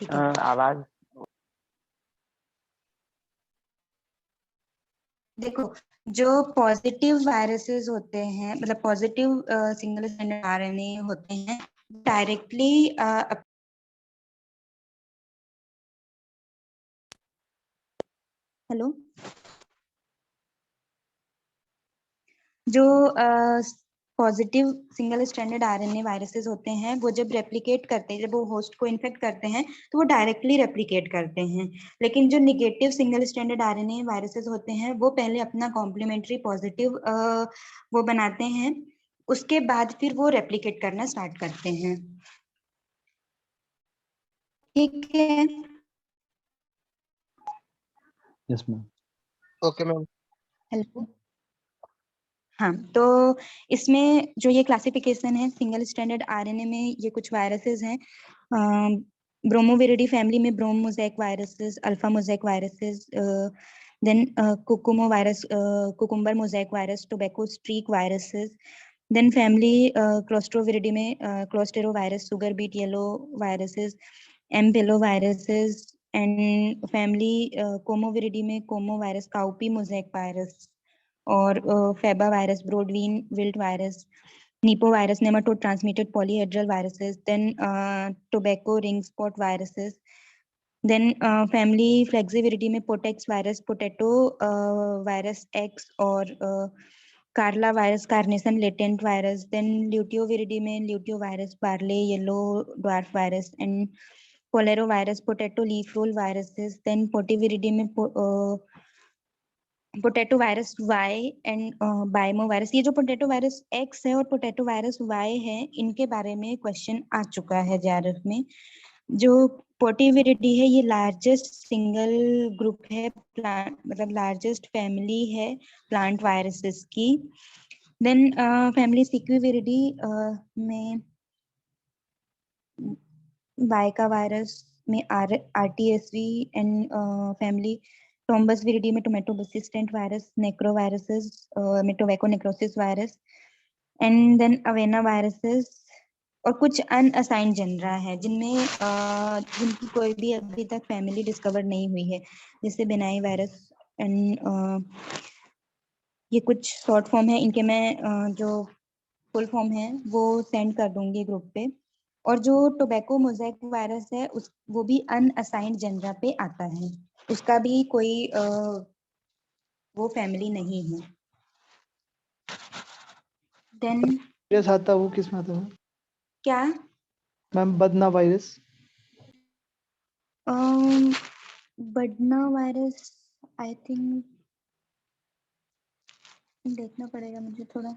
ठीक है। आवाज। देखो, जो पॉजिटिव वायरसेस होते हैं, मतलब पॉजिटिव सिंगल स्ट्रैंडेड आरएनए होते हैं, डायरेक्टली हेलो, जो positive single stranded RNA viruses होते हैं, वो जब रेप्लिकेट करते हैं, जब वो होस्ट को इन्फेक्ट करते हैं, तो वो डायरेक्टली रेप्लिकेट करते हैं। लेकिन जो negative single stranded RNA viruses होते हैं, वो पहले अपना कॉम्प्लीमेंट्री पॉजिटिव वो बनाते हैं, उसके बाद फिर वो रेप्लिकेट करना स्टार्ट करते हैं। ठीक है, yes ma'am. Okay ma'am. Hello. हाँ, तो इसमें जो ये क्लासिफिकेशन है सिंगल स्ट्रैंडेड आरएनए में, ये कुछ वायरसेस हैं। ब्रोमोविरिडी फैमिली में brome mosaic viruses, alpha mosaic viruses, then cucumo virus, cucumber mosaic virus, tobacco streak viruses, then family Closteroviridae में clostero virus, sugar beet yellow viruses, ampelo viruses, and family Comoviridae में como virus, cowpea mosaic virus, और faba virus, broad bean wilt virus, nepo virus, nematode transmitted polyhedral viruses, then tobacco ring spot viruses, then family Flexiviridae में potex virus, potato virus X, और carla virus, carnation latent virus, then Luteoviridae में luteo virus, barley yellow dwarf virus, and polero virus, potato leaf roll viruses, then Potyviridae में potato virus Y and bymo virus. ये जो potato virus x है और potato virus Y है, इनके बारे में क्वेश्चन आ चुका है जेआरएफ में। जो पोटिविरिडी है, ये लार्जेस्ट सिंगल ग्रुप है, प्लांट मतलब लार्जेस्ट फैमिली है प्लांट वायरसेस की। देन फैमिली सिक्विविरिडी में वाइका वायरस में RTSV, and family Tombusviridae में tomato resistant virus, necro viruses में tobacco necrosis virus, and then avena viruses, और कुछ अनअसाइंड जनरा है जिनमें जिनकी कोई भी अभी तक फैमिली डिस्कवर नहीं हुई है, जैसे बेनाई वायरस, एंड ये कुछ शॉर्ट फॉर्म है इनके। मैं जो फुल फॉर्म है वो सेंड कर दूंगी ग्रुप पे। और जो टोबैको मोज़ेक वायरस है, उस वो भी अनअसाइंड जनरा पे आता है, उसका भी कोई वो फैमिली नहीं है। देन वायरस आता है वो किस में आता है क्या मैम? बदना वायरस। बडना वायरस, आई थिंक देखना पड़ेगा मुझे थोड़ा।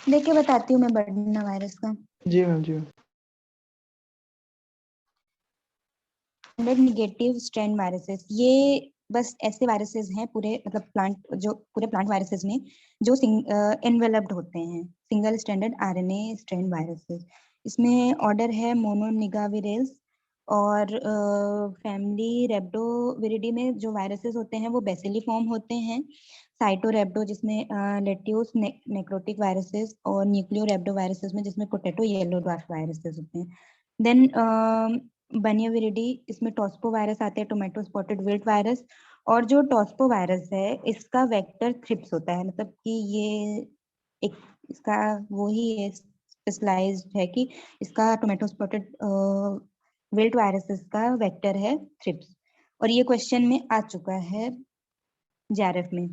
देख के बताती हूँ मैं बडना वायरस का। जी मैम, जी मैम। निगेटिव स्ट्रैंड वायरसेस, ये बस ऐसे वायरसेस हैं पूरे, मतलब प्लांट, जो पूरे प्लांट वायरसेस में जो एनवेलप्ड होते हैं, single standard RNA strand viruses. इसमें ऑर्डर है मोनोनिगाविरेल्स, और फैमिली रेब्डोविरिडी में जो वायरसेस होते हैं वो बेसिलिफॉर्म होते हैं, साइटोरेब्डो जिसमें लेट्यूस नेक्रोटिक वायरसेस, और न्यूक्लियो रेब्डो वायरसेस में जिसमें पोटैटो येलो ड्वार्फ वायरसेस होते हैं। देन बनियाविरिडी, इसमें टॉस्पो वायरस आते हैं, टोमेटो स्पॉटेड विल्ट वायरस। और जो टॉस्पो वायरस है, इसका वेक्टर थ्रिप्स होता है, मतलब कि ये एक इसका वो ही है, स्पेशलाइज्ड है कि इसका टोमेटो स्पॉटेड विल्ट वायरसेस का वेक्टर है थ्रिप्स। और ये क्वेश्चन में आ चुका है जेआरएफ में।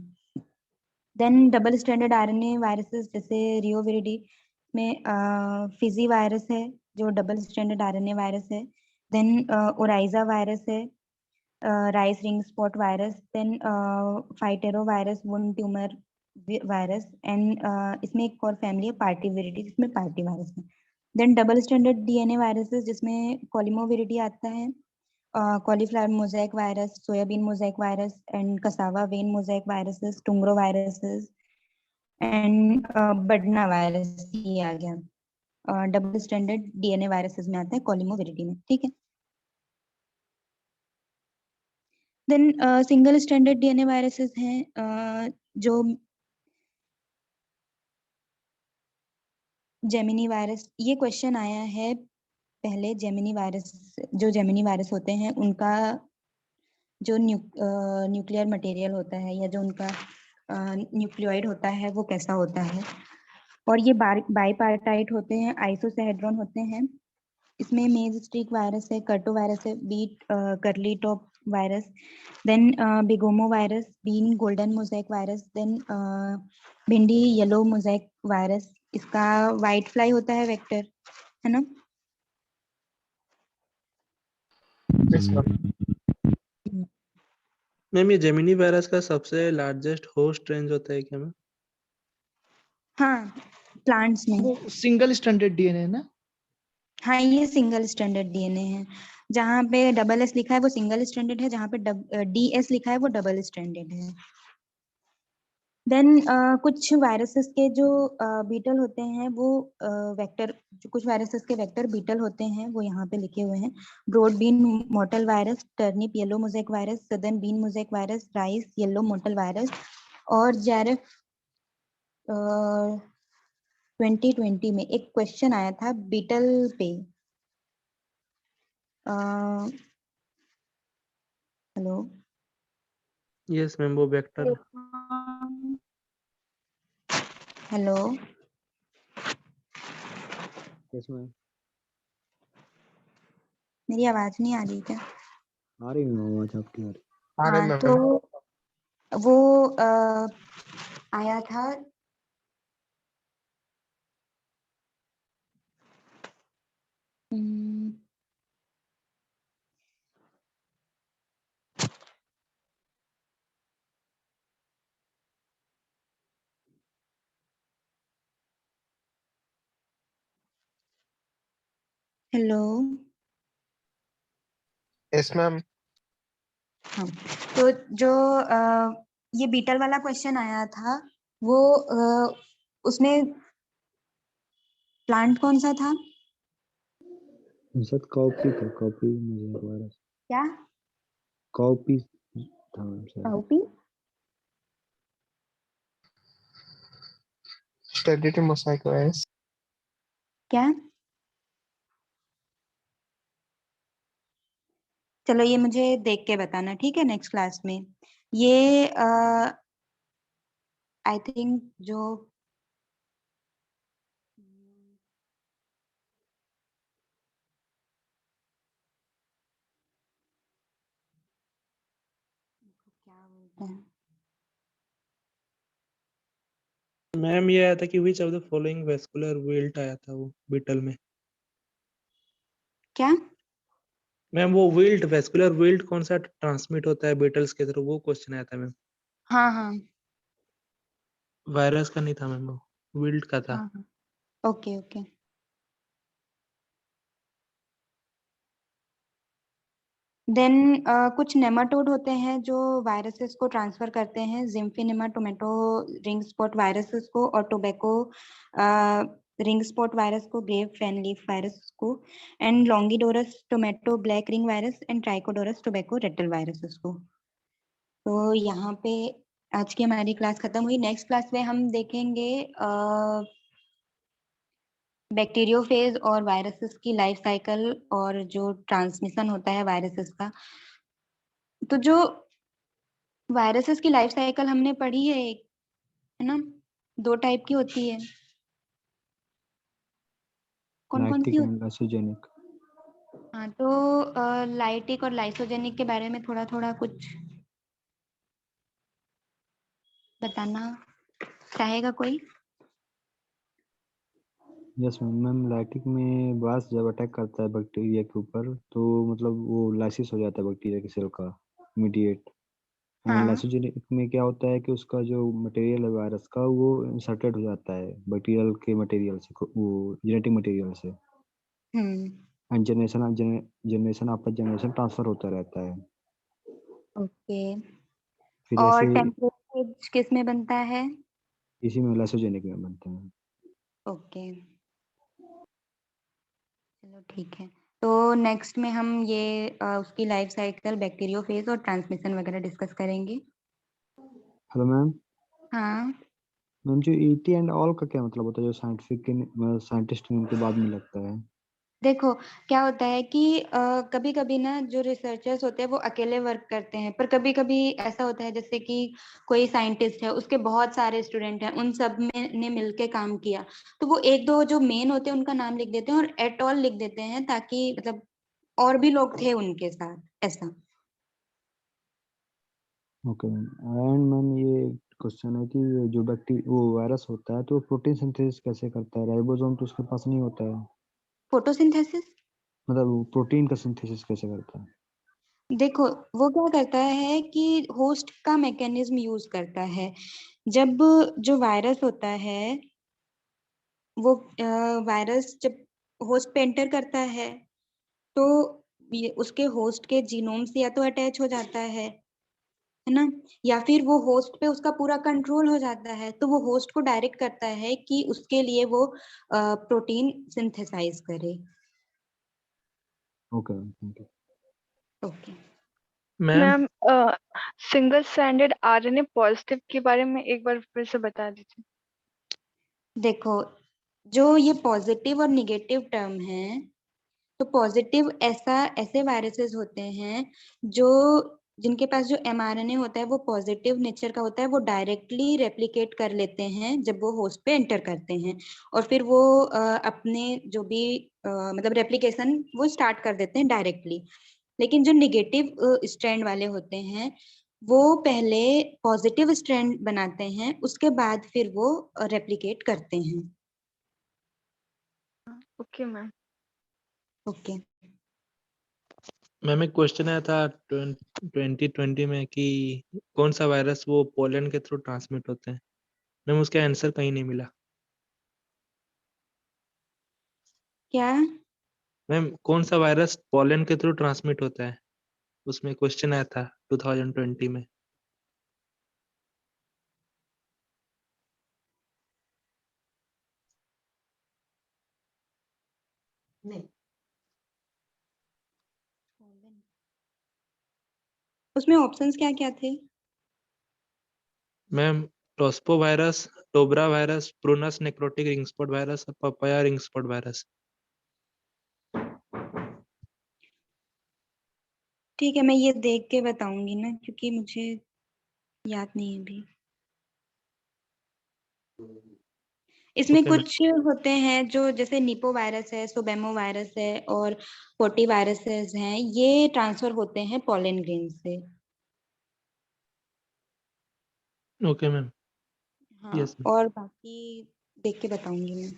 Then double standard RNA viruses जैसे रियोविरिडी में फिजी वायरस है जो डबल स्टैंडर्ड आरएनए वायरस है। देन ओराइजा वायरस है, rice ring spot virus, then phytoreo virus, wound tumour virus, and इसमें एक और फैमिली है पार्टीविरिडी जिसमें पार्टी वायरस है। Then double standard DNA viruses जिसमें कोलिमोविरिडी आता है, cauliflower mosaic virus, soybean mosaic virus, and cassava vein mosaic viruses, tungro viruses, and badna virus ये आ गया। डबल स्टैंडर्ड डीएनए वायरसेस में आता है कोलिमोविरिडी में, ठीक है। Then single standard DNA viruses हैं जो जेमिनी वायरस, ये क्वेश्चन आया है पहले। जेमिनी वायरस, जो जेमिनी वायरस होते हैं उनका जो न्यूक्लियर मटेरियल होता है या जो उनका न्यूक्लियोइड होता है वो कैसा होता है, और ये बाईपार्टाइट होते हैं, आइसोसेहेड्रॉन होते हैं। इसमें मेज स्ट्रीक वायरस है, कर्टो वायरस है, beet curly top virus, then begomo virus, bean golden mosaic virus, then bhindi yellow mosaic virus. इसका वाइट फ्लाई होता है वेक्टर, है ना। Yes, ma'am. मैम ये जेमिनी वायरस का सबसे लार्जेस्ट होस्ट रेंज होता है क्या मैम? हाँ, प्लांट्स में। वो सिंगल स्टैंडर्ड डीएनए है ना? हाँ, ये सिंगल स्टैंडर्ड डीएनए है। जहाँ पे डबल एस लिखा है वो सिंगल स्टैंडर्ड है, जहाँ पे DS लिखा है वो डबल स्टैंडर्ड है। देन कुछ वायरसेस के जो बीटल होते हैं वो वेक्टर, कुछ वायरसेस के वेक्टर बीटल होते हैं, वो यहाँ पे लिखे हुए हैं। Broad bean mottle virus, turnip yellow mosaic virus, southern bean mosaic virus, rice yellow mottle virus, और जेरेफ 2020 में एक क्वेश्चन आया था बीटल पे। हेलो, यस मैम, वो वेक्टर। हेलो, यस मैम, मेरी आवाज नहीं आ रही क्या? आ रही है आवाज आपकी, आ रही। अरे हाँ, मैम, तो वो आया था हेलो। yes मैम, हाँ, तो जो ये बीटल वाला क्वेश्चन आया था वो उसमें प्लांट कौन सा था? शायद कॉपी था, कॉपी मुझे वायरस, क्या? कॉपी था शायद। काउपी? Sterility mosaic virus. क्या? चलो ये मुझे देख के बताना, ठीक है, नेक्स्ट क्लास में। ये आई थिंक जो क्या बोलते हैं, मैम ये आया था कि which of the following vascular wilt आया था वो बीटल में। क्या? मैम वो विल्ट, वेस्कुलर विल्ट कौन सा ट्रांसमिट होता है बीटल्स के थ्रू, वो क्वेश्चन आया था मैम। हाँ हाँ वायरस का नहीं था मैम, वो विल्ट का था। हाँ हाँ, ओके ओके। देन कुछ नेमाटोड होते हैं जो वायरसेस को ट्रांसफर करते हैं, Xiphinema tomato ring spot viruses को, और टोबैको रिंग स्पॉट वायरस को, ग्रेव फैन लीफ वायरस को, and Longidorus tomato black ring virus and Trichodorus tobacco rattle viruses को। तो यहाँ पे आज की हमारी क्लास खत्म हुई। नेक्स्ट क्लास में हम देखेंगे बैक्टीरियोफेज और वायरसेस की लाइफ साइकिल और जो ट्रांसमिशन होता है वायरसेस का। तो जो वायरसेस की लाइफ साइकिल हमने पढ़ी है, एक है ना, 2 टाइप की होती है। कौन कौन सी लाइटिक होती एंड लाइसोजेनिक। है? हाँ, तो लाइटिक और लाइसोजेनिक के बारे में थोड़ा थोड़ा कुछ बताना चाहेगा कोई? यस मैम, लाइटिक में वायरस जब अटैक करता है बैक्टीरिया के ऊपर तो मतलब वो लाइसिस हो जाता है बैक्टीरिया के सेल का इमीडिएट। एंड हाँ। लाइसोजेनिक में क्या होता है कि उसका जो मटेरियल है वायरस का वो इंसर्टेड हो जाता है बैक्टीरियल के मटेरियल से, वो जेनेटिक मटेरियल से। And generation after generation transfer होता रहता है। ओके। फिर और ऐसे टेम्पलेट किस में बनता है? इसी में लाइसोजेनिक में बनते हैं। ओके, चलो ठीक है। तो नेक्स्ट में हम ये उसकी लाइफ साइकिल, बैक्टीरियोफेज और ट्रांसमिशन वगैरह डिस्कस करेंगे। Hello ma'am. हाँ, मैम जो ईटी एंड ऑल का क्या मतलब होता है, जो साइंटिस्ट उनके बाद में लगता है? देखो क्या होता है कि कभी कभी ना जो रिसर्चर्स होते हैं वो अकेले वर्क करते हैं, पर कभी कभी ऐसा होता है जैसे कि कोई साइंटिस्ट है, उसके बहुत सारे स्टूडेंट हैं, उन सब में ने मिलके काम किया, तो वो एक दो जो मेन होते हैं उनका नाम लिख देते हैं और एट ऑल लिख देते हैं, ताकि मतलब और भी लोग थे उनके साथ, ऐसा। Okay ma'am. एंड मैम ये क्वेश्चन है कि जो वो वायरस होता है तो प्रोटीन सिंथेसिस कैसे करता है? राइबोसोम तो उसके पास नहीं होता है, फोटोसिंथेसिस? मतलब प्रोटीन का सिंथेसिस कैसे करता है? देखो वो क्या करता है कि होस्ट का मैकेनिज्म यूज करता है। जब जो वायरस होता है, वो वायरस जब होस्ट पे एंटर करता है, तो ये उसके होस्ट के जीनोम से या तो अटैच हो जाता है ना, या फिर वो होस्ट पे उसका पूरा कंट्रोल हो जाता है, तो वो होस्ट को डायरेक्ट करता है कि उसके लिए वो प्रोटीन सिंथेसाइज करे। Okay ma'am, thank you. Okay. Ma'am ma'am single stranded RNA positive के बारे में एक बार फिर से बता दीजिए। देखो, जो ये पॉजिटिव और निगेटिव टर्म है, तो पॉजिटिव ऐसे वायरसेस होते हैं जो जिनके पास जो mRNA होता है वो पॉजिटिव नेचर का होता है, वो डायरेक्टली रेप्लिकेट कर लेते हैं जब वो होस्ट पे एंटर करते हैं, और फिर वो अपने जो भी मतलब रेप्लिकेशन वो स्टार्ट कर देते हैं डायरेक्टली। लेकिन जो निगेटिव स्ट्रैंड वाले होते हैं, वो पहले पॉजिटिव स्ट्रैंड बनाते हैं, उसके बाद फिर वो रेप्लिकेट करते हैं। Okay ma'am. ओके। मैम एक क्वेश्चन आया था 2020 में कि कौन सा वायरस वो पोलन के थ्रू ट्रांसमिट होते हैं। मैम उसका आंसर कहीं नहीं मिला। क्या? मैम कौन सा वायरस पोलन के थ्रू ट्रांसमिट होता है, उसमें क्वेश्चन आया था 2020 में। नहीं, उसमें ऑप्शंस क्या क्या थे? Ma'am tospo virus, tobra virus, Prunus necrotic ring spot virus और पपाया रिंग स्पॉट वायरस। ठीक है, मैं ये देख के बताऊंगी ना, क्योंकि मुझे याद नहीं है अभी। इसमें ओके मैम। कुछ होते हैं जो जैसे निपो वायरस है, सोबेमो वायरस है और पोटी वायरसेस हैं, ये ट्रांसफर होते हैं पॉलन ग्रेन से। Okay ma'am. हाँ, यस मैम। और बाकी देख के बताऊंगी मैं।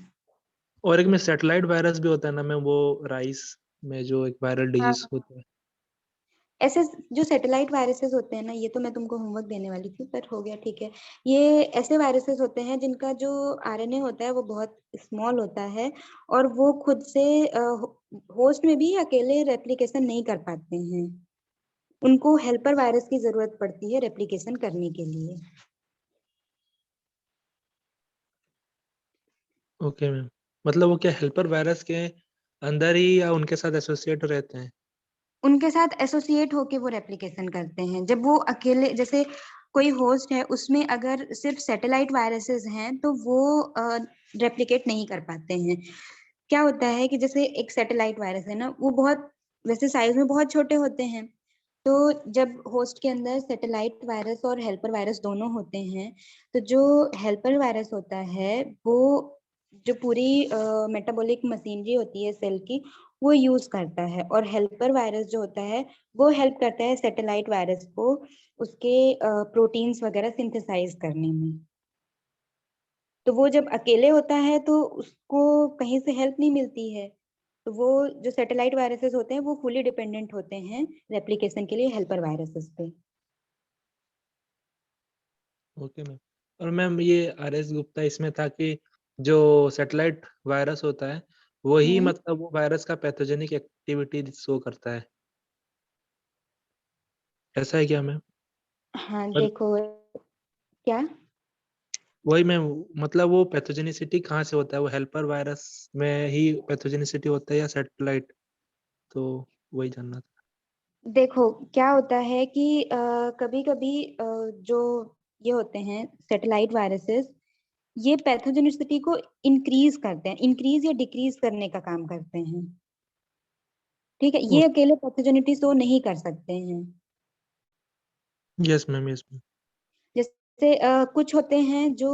और एक में सैटेलाइट वायरस भी होता है ना मैम, वो राइस में जो एक वायरल हाँ, डिजीज होता है। ऐसे जो सैटेलाइट वायरसेस होते हैं ना, ये तो मैं तुमको होमवर्क देने वाली थी, पर हो गया, ठीक है। ये ऐसे वायरसेस होते हैं जिनका जो आरएनए होता है वो बहुत स्मॉल होता है, और वो खुद से होस्ट में भी अकेले रेप्लिकेशन नहीं कर पाते हैं, उनको हेल्पर वायरस की जरूरत पड़ती है रेप्लिकेशन करने के लिए। ओके मैम, मतलब वो क्या हेल्पर वायरस के अंदर ही या उनके साथ एसोसिएट रहते हैं? उनके साथ एसोसिएट होके वो रेप्लिकेशन करते हैं। जब वो अकेले, जैसे कोई होस्ट है उसमें अगर सिर्फ सैटेलाइट वायरसेस हैं, तो वो रेप्लिकेट नहीं कर पाते हैं। क्या होता है कि जैसे एक सैटेलाइट वायरस है ना, वो बहुत वैसे साइज में बहुत छोटे होते हैं, तो जब होस्ट के अंदर सैटेलाइट वायरस और हेल्पर वायरस दोनों होते हैं, तो जो हेल्पर वायरस होता है वो जो पूरी मेटाबॉलिक मशीनरी होती है सेल की, वो यूज करता है, और हेल्पर वायरस जो होता है वो हेल्प करता है सैटेलाइट वायरस को उसके प्रोटीन्स वगैरह सिंथेसाइज करने में। तो वो जब अकेले होता है तो उसको कहीं से हेल्प नहीं मिलती है, तो वो जो सैटेलाइट वायरसेस होते हैं वो फुली डिपेंडेंट होते हैं रेप्लिकेशन के लिए हेल्पर वायरसेस पे। Okay ma'am. और मैम ये आर एस गुप्ता इसमें था कि जो सैटेलाइट वायरस होता है वही हम्म। मतलब वो वायरस का पैथोजेनिक एक्टिविटी शो करता है, ऐसा है क्या मैम? हाँ पर देखो, क्या? वही मैम, मतलब वो पैथोजेनिसिटी कहाँ से होता है? वो हेल्पर वायरस में ही पैथोजेनिसिटी होता है या सैटेलाइट? तो वही जानना था। देखो क्या होता है कि कभी कभी जो ये होते हैं सैटेलाइट वायरसेस, ये पैथोजेनिसिटी को इंक्रीज करते हैं, इंक्रीज या डिक्रीज करने का काम करते हैं। ठीक है, ये अकेले पैथोजेनिटी शो नहीं कर सकते हैं। Yes ma'am, yes ma'am. जैसे कुछ होते हैं जो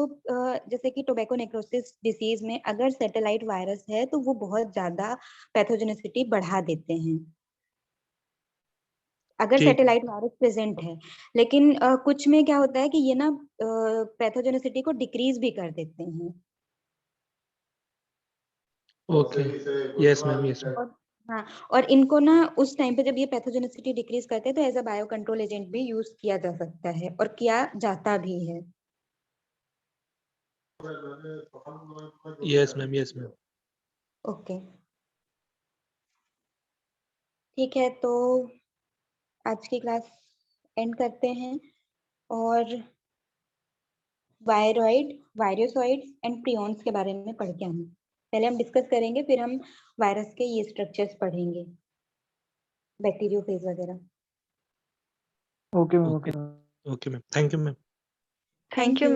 जैसे कि टोबैको नेक्रोसिस डिसीज में अगर सैटेलाइट वायरस है तो वो बहुत ज्यादा पैथोजेनिसिटी बढ़ा देते हैं, अगर ठीक। सैटेलाइट वायरस प्रेजेंट है। लेकिन कुछ में क्या होता है कि ये ना पैथोजेनिसिटी को डिक्रीज भी कर देते हैं। Okay, yes ma'am, yes ma'am. और हाँ, और इनको ना उस टाइम पे जब ये पैथोजेनिसिटी डिक्रीज करते हैं तो as a biocontrol agent भी यूज किया जा सकता है और किया जाता भी है। Yes ma'am, yes ma'am. Okay, ठीक है, तो आज की क्लास एंड करते हैं। और वायरॉइड, वायरोसॉइड्स एंड प्रियॉन्स के बारे में पढ़ के आना। पहले हम डिस्कस करेंगे, फिर हम वायरस के ये स्ट्रक्चर्स पढ़ेंगे, बैक्टीरियोफेज वगैरह। Okay ma'am, okay, okay. Okay ma'am, thank you ma'am. Thank you.